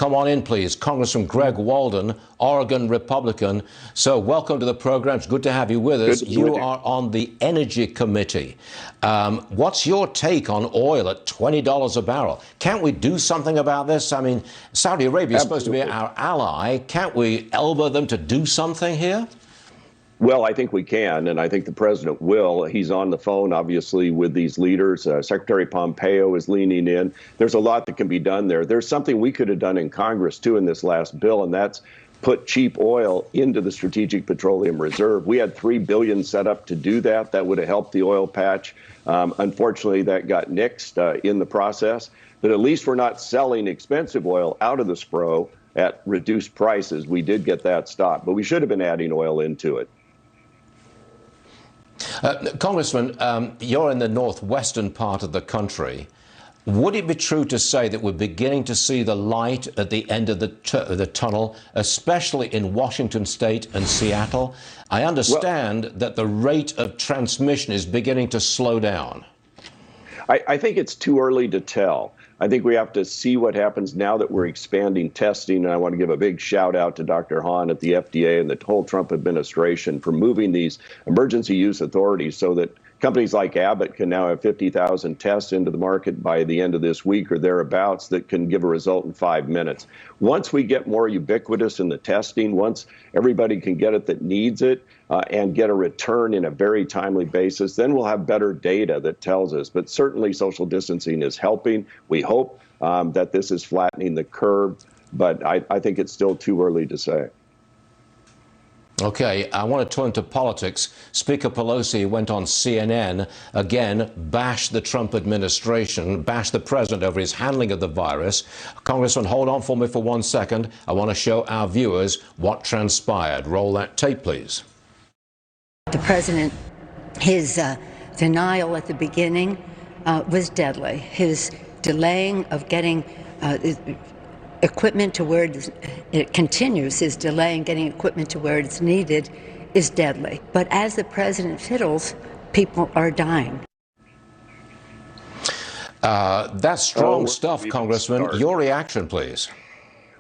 come on in, please. Congressman Greg Walden, Oregon Republican. So welcome to the program. It's good to have you with us. You are on the Energy Committee. What's your take on oil at $20 a barrel? Can't we do something about this? I mean, Saudi Arabia is supposed to be our ally. Can't we elbow them to do something here? Well, I think we can, and I think the president will. He's on the phone, obviously, with these leaders. Secretary Pompeo is leaning in. There's a lot that can be done there. There's something we could have done in Congress, too, in this last bill, and that's put cheap oil into the Strategic Petroleum Reserve. We had $3 billion set up to do that. That would have helped the oil patch. Unfortunately, that got nixed in the process. But at least we're not selling expensive oil out of the SPRO at reduced prices. We did get that stopped, but we should have been adding oil into it. Congressman, you're in the northwestern part of the country. Would it be true to say that we're beginning to see the light at the end of the tunnel, especially in Washington State and Seattle? I understand that the rate of transmission is beginning to slow down. I think it's too early to tell. I think we have to see what happens now that we're expanding testing. And I want to give a big shout out to Dr. Hahn at the FDA and the whole Trump administration for moving these emergency use authorities so that companies like Abbott can now have 50,000 tests into the market by the end of this week or thereabouts that can give a result in 5 minutes. Once we get more ubiquitous in the testing, once everybody can get it that needs it and get a return in a very timely basis, then we'll have better data that tells us. But certainly social distancing is helping. We hope that this is flattening the curve, but I think it's still too early to say. Okay, I want to turn to politics. Speaker Pelosi went on CNN, again, bashed the Trump administration, bashed the president over his handling of the virus. Congressman, hold on for me for 1 second. I want to show our viewers what transpired. Roll that tape, please. The president, his denial at the beginning was deadly. His delaying of getting equipment to where it continues, his delay in getting equipment to where it's needed is deadly. But as the president fiddles, people are dying. That's strong stuff, Congressman. Your reaction, please.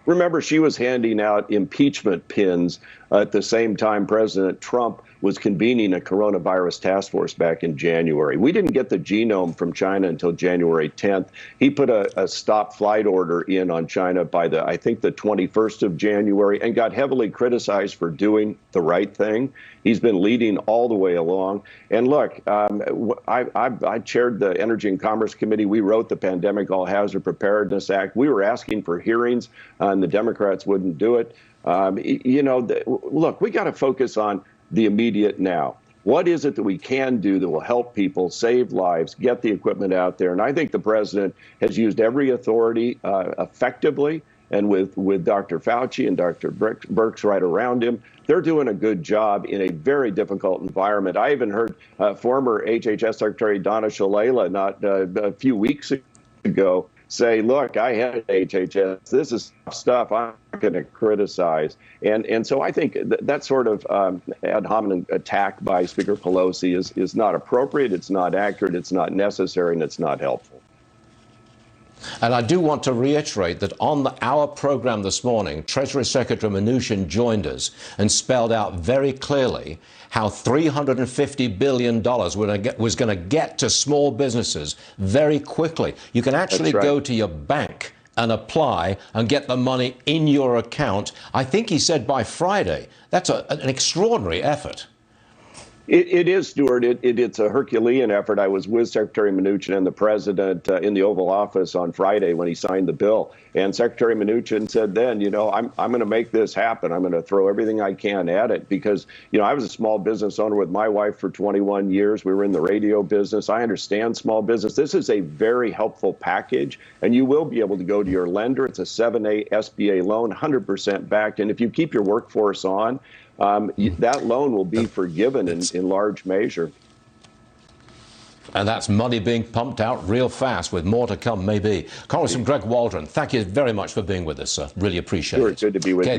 Remember, she was handing out impeachment pins at the same time President Trump was convening a coronavirus task force back in January. We didn't get the genome from China until January 10th. He put a stop flight order in on China by I think the 21st of January and got heavily criticized for doing the right thing. He's been leading all the way along. And look, I chaired the Energy and Commerce Committee. We wrote the Pandemic All Hazard Preparedness Act. We were asking for hearings, and the Democrats wouldn't do it. Look, we got to focus on the immediate now. What is it that we can do that will help people, save lives, get the equipment out there? And I think the president has used every authority effectively. And with Dr. Fauci and Dr. Birx right around him, they're doing a good job in a very difficult environment. I even heard former HHS Secretary Donna Shalala not a few weeks ago say, look, I had HHS. This is stuff I'm going to criticize. And so I think that sort of ad hominem attack by Speaker Pelosi is not appropriate, it's not accurate, it's not necessary, and it's not helpful. And I do want to reiterate that on our program this morning, Treasury Secretary Mnuchin joined us and spelled out very clearly how $350 billion was going to get to small businesses very quickly. You can actually go to your bank and apply and get the money in your account. I think he said by Friday. That's an extraordinary effort. It is, Stuart. It's a Herculean effort. I was with Secretary Mnuchin and the president in the Oval Office on Friday when he signed the bill. And Secretary Mnuchin said then, I'm going to make this happen. I'm going to throw everything I can at it because, I was a small business owner with my wife for 21 years. We were in the radio business. I understand small business. This is a very helpful package, and you will be able to go to your lender. It's a 7A SBA loan, 100% backed. And if you keep your workforce on, that loan will be forgiven in large measure. And that's money being pumped out real fast, with more to come, maybe. Congressman Greg Walden, thank you very much for being with us, sir. Really appreciate it. Good to be with you.